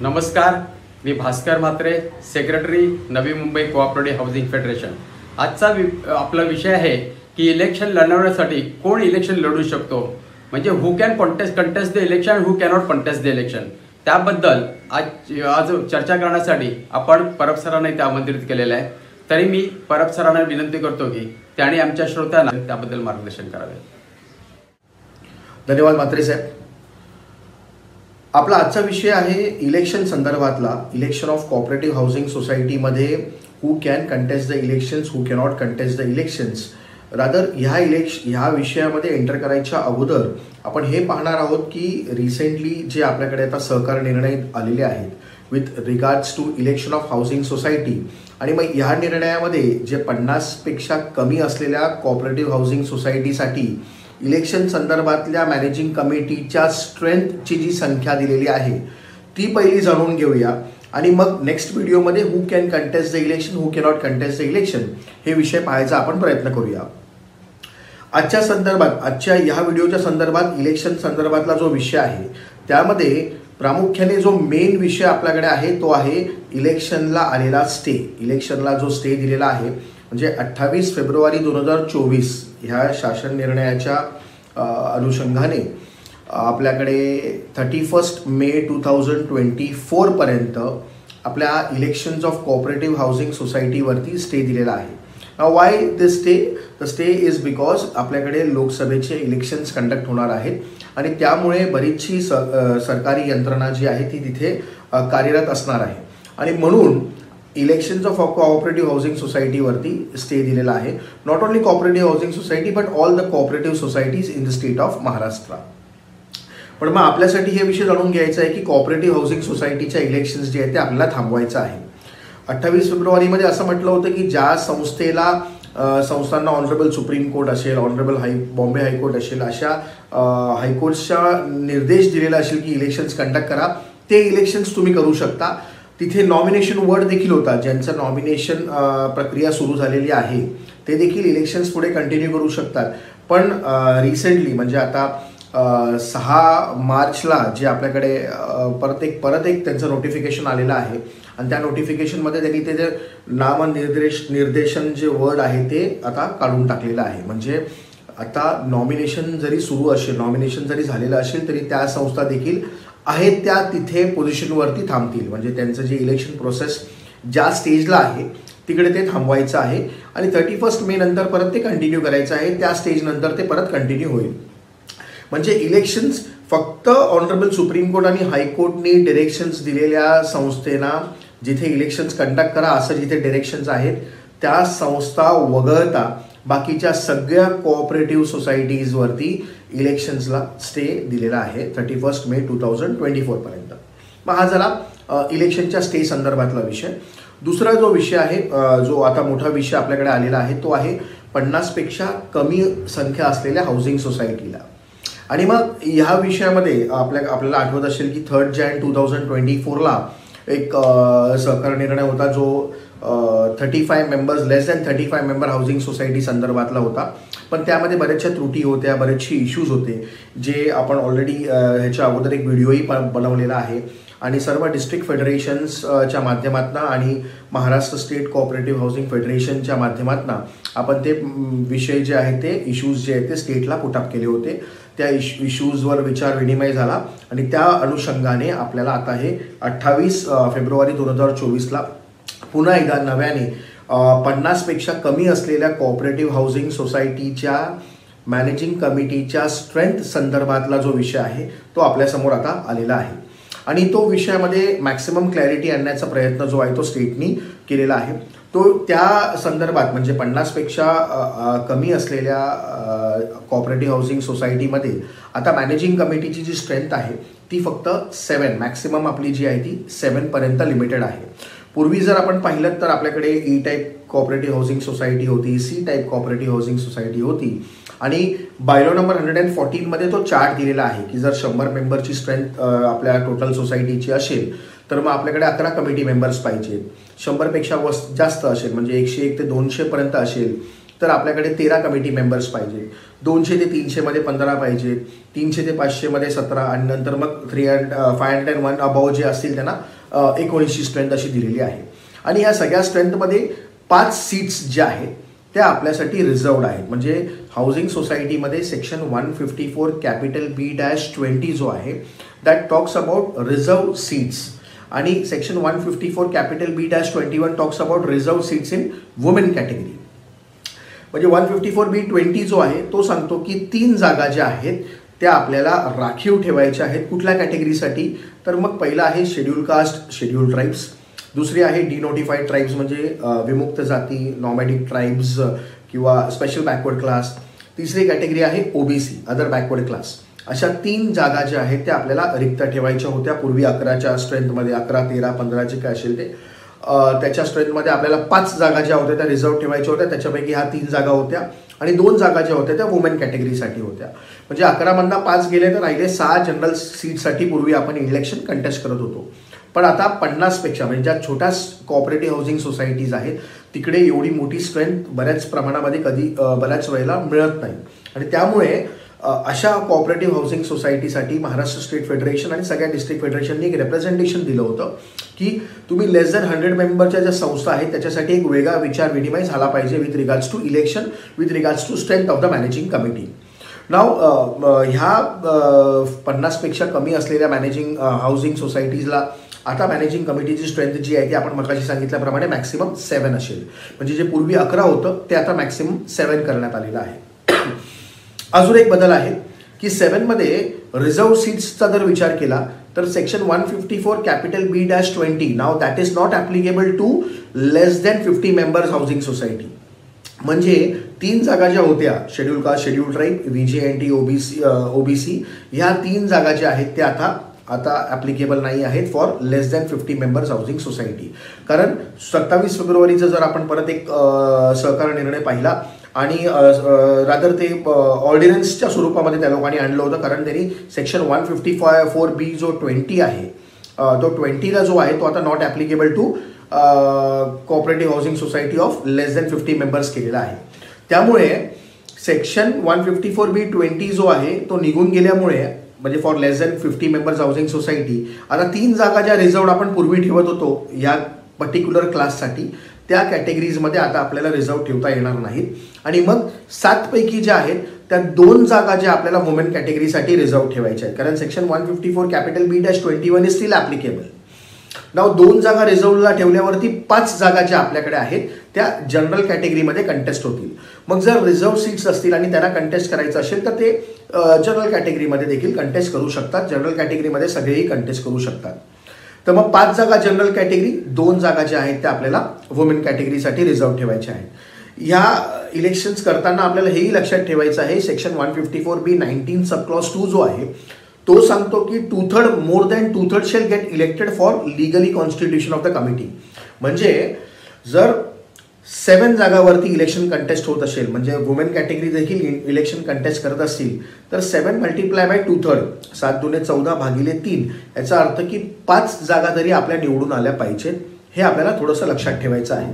नमस्कार, मी Bhaskar Mhatre, secretary Navi Mumbai cooperative housing federation. आजचा आपला विषय आहे की इलेक्शन लढवण्यासाठी कोण इलेक्शन लढू शकतो, म्हणजे who can contest the election, who cannot contest the election. त्याबद्दल आज चर्चा करण्यासाठी आपण परब सरांना इथे आमंत्रित केलेलं आहे। तरी मी परब सरांना विनंती करतो की त्यांनी आमच्या श्रोत्यांना त्याबद्दल मार्गदर्शन करावे। धन्यवाद म्हात्रे साहेब। आपला आजचा विषय आहे इलेक्शन संदर्भातला, इलेक्शन ऑफ कोऑपरेटिव्ह हाऊसिंग सोसायटीमध्ये who can contest the elections, who cannot contest the elections. Rather ह्या विषयामध्ये एंटर करायच्या अगोदर आपण हे पाहणार आहोत की रिसेंटली जे आपल्याकडे आता सहकार निर्णय आलेले आहेत with regards to election of housing society, आणि मग ह्या निर्णयामध्ये जे 50पेक्षा कमी असलेल्या कोऑपरेटिव्ह हाऊसिंग सोसायटीसाठी इलेक्शन संदर्भातल्या मॅनेजिंग कमिटीच्या स्ट्रेंथची जी संख्या दिलेली आहे ती पहिली जाणून घेऊया, आणि मग नेक्स्ट व्हिडिओमध्ये who can contest the election, who cannot contest the election हे विषय पाहायचा आपण प्रयत्न करूया। आजच्या ह्या व्हिडिओच्या संदर्भात इलेक्शन संदर्भातला जो विषय आहे त्यामध्ये प्रामुख्याने जो मेन विषय आपल्याकडे आहे तो आहे इलेक्शनला आलेला स्टे। इलेक्शनला जो स्टे दिलेला आहे म्हणजे 28 फेब्रुवारी 2024 ह्या शासन निर्णयाच्या अनुषंगाने आपल्याकडे 31 मे 2024 पर्यंत आपल्या इलेक्शन्स ऑफ कोऑपरेटिव्ह हाऊसिंग सोसायटीवरती स्टे दिलेला आहे। Now why this stay? The stay is because आपल्याकडे लोकसभेचे इलेक्शन्स कंडक्ट होणार आहेत आणि त्यामुळे बरीचशी सरकारी यंत्रणा जी आहे ती तिथे कार्यरत असणार आहे, आणि म्हणून इलेक्शन्स ऑफ कोऑपरेटिव्ह हाऊसिंग सोसायटीवरती स्टे दिलेला आहे। Not only cooperative housing society but all the cooperative societies in the state of Maharashtra. पण मग आपल्यासाठी हे विषय जाणून घ्यायचा आहे की कोऑपरेटिव्ह हाऊसिंग सोसायटीच्या इलेक्शन्स जे आहेत ते आपल्याला थांबवायचं आहे। 28 फेब्रुवारीमध्ये असं म्हटलं होतं की ज्या संस्थांना ऑनरेबल सुप्रीम कोर्ट असेल, ऑनरेबल बॉम्बे हायकोर्ट असेल, अशा हायकोर्टचा निर्देश दिलेला असेल की इलेक्शन्स कंडक्ट करा, ते इलेक्शन्स तुम्ही करू शकता। तिथे नॉमिनेशन वर्ड देखील होता, ज्यांचं नॉमिनेशन प्रक्रिया सुरू झालेली आहे ते देखील इलेक्शन्स पुढे कंटिन्यू करू शकतात। पण रिसेंटली म्हणजे आता 6 मार्चला जे आपल्याकडे परत एक त्यांचं नोटिफिकेशन आलेलं आहे, आणि त्या नोटिफिकेशनमध्ये त्यांनी ते जे निर्देशन जे वर्ड आहे ते आता काढून टाकलेलं आहे। म्हणजे आता नॉमिनेशन जरी सुरू असेल, नॉमिनेशन जरी झालेलं असेल तरी त्या संस्था देखील आहेत त्या तिथे पोझिशनवरती थांबतील। म्हणजे त्यांचं जे इलेक्शन प्रोसेस ज्या स्टेजला आहे तिकडे ते थांबवायचं आहे, आणि 31 मे नंतर परत ते कंटिन्यू करायचं आहे। त्या स्टेजनंतर ते परत कंटिन्यू होईल। म्हणजे इलेक्शन्स फक्त ऑनरेबल सुप्रीम कोर्ट आणि हायकोर्टनी डिरेक्शन्स दिलेल्या संस्थेना जिथे इलेक्शन्स कंडक्ट करा असं जिथे डिरेक्शन्स आहेत त्या संस्था वगळता बाकीच्या सगळ्या कोऑपरेटिव्ह सोसायटीजवरती इलेक्शन्सला स्टे दिलेला आहे 31 मे 2024 पर्यंत। मग हा झाला इलेक्शनच्या स्टे संदर्भातला विषय। दुसरा जो विषय आहे, जो आता मोठा विषय आपल्याकडे आलेला आहे तो आहे 50पेक्षा कमी संख्या असलेल्या हाऊसिंग सोसायटीला। आणि मग ह्या विषयामध्ये आपल्याला आठवत असेल की 3 जानेवारी 2024ला एक सहकार निर्णय होता जो 35 मेंबर्स, लेस दॅन 35 मेंबर हाऊसिंग सोसायटी संदर्भातला होता। पण त्यामध्ये बऱ्याचशा त्रुटी होत्या, बरेचसे इश्यूज होते, जे आपण ऑलरेडी ह्याच्या अगोदर एक व्हिडिओही बनवलेला आहे, आणि सर्व डिस्ट्रिक्ट फेडरेशन्सच्या माध्यमातून आणि महाराष्ट्र स्टेट कोऑपरेटिव्ह हाऊसिंग फेडरेशनच्या माध्यमातून आपण ते विषय जे आहेत ते इश्यूज जे आहेत ते स्टेटला पुटअप केले होते। त्या इश्यूजवर विचार विनिमय झाला, आणि त्या अनुषंगाने आपल्याला आता हे 28 फेब्रुवारी 2024ला पुन्हा एकदा नव्याने 50पेक्षा कमी असलेल्या कोऑपरेटिव्ह हाऊसिंग सोसायटीच्या मॅनेजिंग कमिटीच्या स्ट्रेंथ संदर्भातला जो विषय आहे तो आपल्यासमोर आता आलेला आहे, आणि तो विषयामध्ये मॅक्सिमम क्लॅरिटी आणण्याचा प्रयत्न जो आहे तो स्टेटनी केलेला आहे। तो त्या संदर्भात म्हणजे 50पेक्षा कमी असलेल्या कोऑपरेटिव्ह हाऊसिंग सोसायटीमध्ये आता मॅनेजिंग कमिटीची जी स्ट्रेंथ आहे ती फक्त 7, मॅक्सिमम आपली जी आहे ती 7 पर्यंत लिमिटेड आहे। पूर्वी जर आपण पाहिलं तर आपल्याकडे E type cooperative housing society होती, C type cooperative housing society होती, आणि बायलॉ नंबर 114 मध्ये तो चार्ट दिलेला आहे की जर 100 मेंबरची स्ट्रेंथ आपल्या टोटल सोसायटीची असेल तर मग आपल्याकडे 11 कमिटी मेंबर्स पाहिजेत। 100पेक्षा जास्त असेल म्हणजे 101 ते 200 पर्यंत असेल तर आपल्याकडे 13 कमिटी मेंबर्स पाहिजे. 200 ते 300 मध्ये 15 पाहिजे, 300 ते 500 मध्ये 17 आणि नंतर मग 501 अबाव जे असतील त्यांना 19ची स्ट्रेंथ अशी दिलेली आहे. आणि या सगळ्या स्ट्रेंथमध्ये 5 सीट्स ज्या आहेत त्या आपल्यासाठी रिझर्वड आहेत. म्हणजे हाऊसिंग सोसायटीमध्ये सेक्शन 154 कॅपिटल B-20 जो आहे that talks about reserve seats आणि section 154 capital B-21 talks about reserve seats in women category. म्हणजे 154B-20 जो आहे तो सांगतो की 3 जागा ज्या आहेत त्या आपल्याला राखीव ठेवायच्या आहेत. कुठल्या कॅटेगरीसाठी? तर मग पहिला आहे शेड्यूल कास्ट, शेड्यूल ट्राईब्स. दुसरी आहे डिनोटिफाईड ट्राईब्स म्हणजे विमुक्त जाती, नॉमॅडिक ट्राईब्स किंवा स्पेशल बॅकवर्ड क्लास. तिसरी कॅटेगरी आहे ओबीसी, अदर बॅकवर्ड क्लास. अशा 3 जागा ज्या आहेत त्या आपल्याला रिक्त ठेवायच्या होत्या. पूर्वी 11च्या स्ट्रेंथमध्ये 11, 13, 15 जे काय असेल ते त्याच्या स्ट्रेंथमध्ये आपल्याला 5 जागा ज्या होत्या त्या रिझर्व ठेवायच्या होत्या. त्याच्यापैकी ह्या 3 जागा होत्या आणि 2 जागा ज्या होत्या त्या वुमेन कॅटेगरीसाठी होत्या. म्हणजे 11मधनं 5 गेले तर राहिले 6 जनरल सीटसाठी पूर्वी आपण इलेक्शन कंटेस्ट करत होतो. पण आता 50पेक्षा म्हणजे ज्या छोट्या कोऑपरेटिव्ह हाऊसिंग सोसायटीज आहेत तिकडे एवढी मोठी स्ट्रेंथ बऱ्याच प्रमाणामध्ये बऱ्याच वेळेला मिळत नाही. आणि त्यामुळे अशा कोऑपरेटिव्ह हाऊसिंग सोसायटीसाठी महाराष्ट्र स्टेट फेडरेशन आणि सगळ्या डिस्ट्रिक्ट फेडरेशननी एक रिप्रेझेंटेशन दिलं होतं की तुम्ही लेस दॅन 100 मेंबरच्या ज्या संस्था आहेत त्याच्यासाठी एक वेगळा विचार विनिमय झाला पाहिजे with regards to election, with regards to strength of the managing committee. नाव ह्या 50पेक्षा कमी असलेल्या मॅनेजिंग हाऊसिंग सोसायटीजला आता मॅनेजिंग कमिटीची स्ट्रेंथ जी आहे ती आपण मगाशी सांगितल्याप्रमाणे मॅक्सिमम 7 असेल. म्हणजे जे पूर्वी 11 होतं ते आता मॅक्सिमम 7 करण्यात आलेलं आहे. अजून एक बदल आहे की 7मध्ये रिझर्व सीट्सचा जर विचार केला तर सेक्शन 154 कॅपिटल B-20 नाव that is not applicable to less than 50 members housing society. म्हणजे 3 जागा ज्या होत्या schedule caste, schedule tribe, VJNT, OBC ह्या 3 जागा ज्या आहेत त्या आता ॲप्लिकेबल नाही आहेत for less than 50 members housing society. कारण 27 फेब्रुवारीचा जर आपण परत एक सहकार निर्णय पाहिला आणि रादर ते ऑर्डिनन्सच्या स्वरूपामध्ये त्या लोकांनी आणलं होतं. कारण त्यांनी सेक्शन 154B जो 20 आहे तो 20ला जो आहे तो आता not applicable to cooperative housing society of less than 50 members केलेला आहे. त्यामुळे सेक्शन 154B-20 जो आहे तो निघून गेल्यामुळे म्हणजे for less than 50 members housing society आता 3 जागा ज्या रिझर्वड आपण पूर्वी ठेवत होतो या पर्टिक्युलर क्लाससाठी त्या कॅटेगरीजमध्ये आता आपल्याला रिझर्व ठेवता येणार नाहीत. आणि मग 7 पैकी ज्या आहेत त्या 2 जागा ज्या आपल्याला वुमेन कॅटेगरीसाठी रिझर्व ठेवायच्या आहेत. कारण section 154 capital B-21 is still applicable. नाव 2 जागा रिझर्वला ठेवल्यावरती 5 जागा ज्या आपल्याकडे आहेत त्या जनरल कॅटेगरीमध्ये कंटेस्ट होतील. मग जर रिझर्व सीट्स असतील आणि त्यांना कंटेस्ट करायचं असेल तर ते जनरल कॅटेगरीमध्ये देखील कंटेस्ट करू शकतात. जनरल कॅटेगरीमध्ये सगळेही कंटेस्ट करू शकतात. तर मग 5 जागा जनरल कॅटेगरी, 2 जागा ज्या आहेत त्या आपल्याला वुमेन कॅटेगरीसाठी रिझर्व ठेवायच्या आहेत. ह्या इलेक्शन्स करताना आपल्याला हेही लक्षात ठेवायचं आहे सेक्शन 154B-19 सबक्लॉज 2 जो आहे तो सांगतो की 2/3 more than 2/3 shall get elected for legally constitution of the committee. म्हणजे जर 7 जागावरती इलेक्शन कंटेस्ट होत असेल म्हणजे वुमेन कॅटेगरी देखील इलेक्शन कंटेस्ट करत असतील तर 7 मल्टिप्लाय बाय 2/3 7 दुने 14 भागिले 3 याचा अर्थ की 5 जागा तरी आपल्या निवडून आल्या पाहिजेत. हे आपल्याला थोडंसं लक्षात ठेवायचं आहे.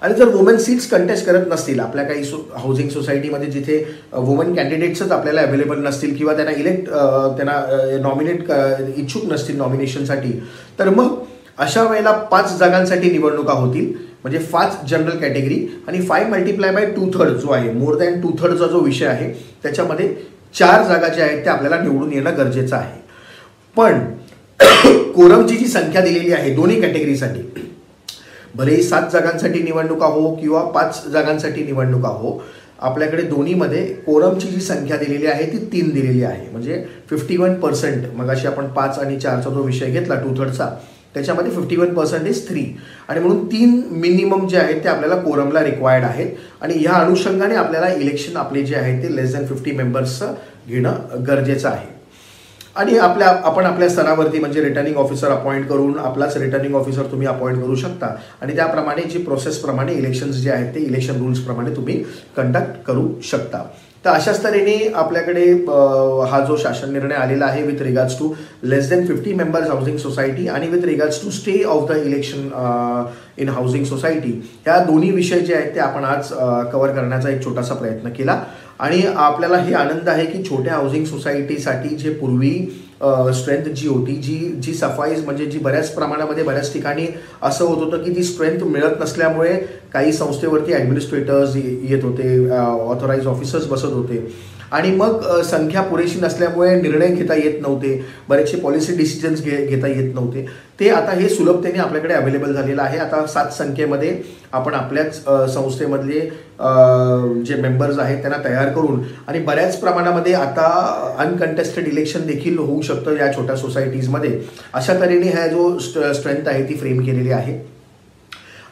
आणि जर वुमेन सीट्स कंटेस्ट करत नसतील आपल्या काही हाऊसिंग सोसायटीमध्ये जिथे वुमन कॅन्डिडेट्सच आपल्याला अवेलेबल नसतील किंवा त्यांना नॉमिनेट इच्छुक नसतील नॉमिनेशनसाठी तर मग अशा वेळेला 5 जागांसाठी निवडणुका होतील. म्हणजे 5 जनरल कॅटेगरी आणि 5 मल्टिप्लाय बाय 2/3 जो आहे मोर दॅन 2/3चा जो विषय आहे त्याच्यामध्ये 4 जागा ज्या आहेत त्या आपल्याला निवडून येणं गरजेचं आहे. पण कोरमची जी संख्या दिलेली आहे दोन्ही कॅटेगरीसाठी भलेही 7 जागांसाठी निवडणुका हो किंवा 5 जागांसाठी निवडणुका हो आपल्याकडे दोन्हीमध्ये कोरमची जी संख्या दिलेली आहे ती 3 दिलेली आहे. म्हणजे 51%. मग अशी आपण 5 आणि 4चा जो विषय घेतला 2/3चा त्याच्यामध्ये 51% इज 3 आणि म्हणून 3 मिनिमम जे आहेत ते आपल्याला कोरमला रिक्वायर्ड आहेत. आणि ह्या अनुषंगाने आपल्याला इलेक्शन आपले जे आहे ते लेस दॅन 50 मेंबर्सचं घेणं गरजेचं आहे. आणि आपण आपल्या स्तरावरती म्हणजे रिटर्निंग ऑफिसर अपॉइंट करून आपलाच रिटर्निंग ऑफिसर तुम्ही अपॉइंट करू शकता आणि त्याप्रमाणे जी प्रोसेसप्रमाणे इलेक्शन्स जे आहेत ते इलेक्शन रूल्सप्रमाणे तुम्ही कंडक्ट करू शकता. तर अशाच तऱ्हेने आपल्याकडे हा जो शासन निर्णय आलेला आहे with regards to less than 50 members housing society आणि with regards to stay of the election in housing society, ह्या दोन्ही विषय जे आहेत ते आपण आज कव्हर करण्याचा एक छोटासा प्रयत्न केला. आणि आपल्याला हे आनंद आहे की छोट्या हाऊसिंग सोसायटीसाठी जे पूर्वी स्ट्रेंथ जी होती, जी सफाई म्हणजे जी बऱ्याच प्रमाणामध्ये बऱ्याच ठिकाणी असं होत होतं की ती स्ट्रेंथ मिळत नसल्यामुळे काही संस्थेवरती ॲडमिनिस्ट्रेटर्स येत होते, ऑथराइज ऑफिसर्स बसत होते आणि मग संख्या पुरेशी नसल्यामुळे निर्णय घेता येत नव्हते, बरेचसे पॉलिसी डिसिजन्स घेता येत नव्हते. ते आता हे सुलभतेने आपल्याकडे अवेलेबल झालेलं आहे. आता 7 संख्येमध्ये आपण आपल्याच संस्थेमधले जे मेंबर्स आहेत त्यांना तयार करून आणि बऱ्याच प्रमाणामध्ये आता अनकंटेस्टेड इलेक्शन देखील होऊ शकतं या छोट्या सोसायटीजमध्ये. अशा तऱ्हेने ह्या जो स्ट्रेंथ आहे ती फ्रेम केलेली आहे.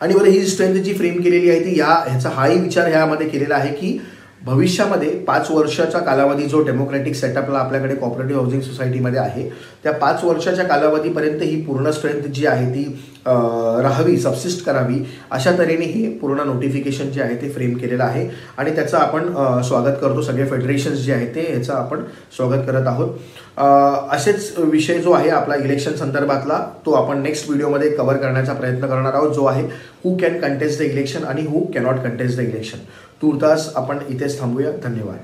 आणि बरं, ही स्ट्रेंथ जी फ्रेम केलेली आहे ती ह्याचा हाही विचार ह्यामध्ये केलेला आहे की भविष्यामध्ये 5 वर्षाचा कालावधी जो डेमोक्रॅटिक सेटअपला आपल्याकडे कॉपरेटिव्ह हाऊसिंग सोसायटीमध्ये आहे, त्या 5 वर्षाच्या कालावधीपर्यंत ही पूर्ण स्ट्रेंथ जी आहे ती राहावी, सबसिस्ट करावी, अशा तऱ्हेने ही पूर्ण नोटिफिकेशन जे आहे ते फ्रेम केलेलं आहे. आणि त्याचं आपण स्वागत करतो. सगळे फेडरेशन्स जे आहेत ते ह्याचं आपण स्वागत करत आहोत. असेच विषय जो आहे आपला इलेक्शन संदर्भातला तो आपण नेक्स्ट व्हिडिओमध्ये कव्हर करण्याचा प्रयत्न करणार आहोत, जो आहे who can contest the election आणि हू कॅनॉट कंटेस्ट द इलेक्शन. तूर्तास आपण इथेच थांबूया. धन्यवाद.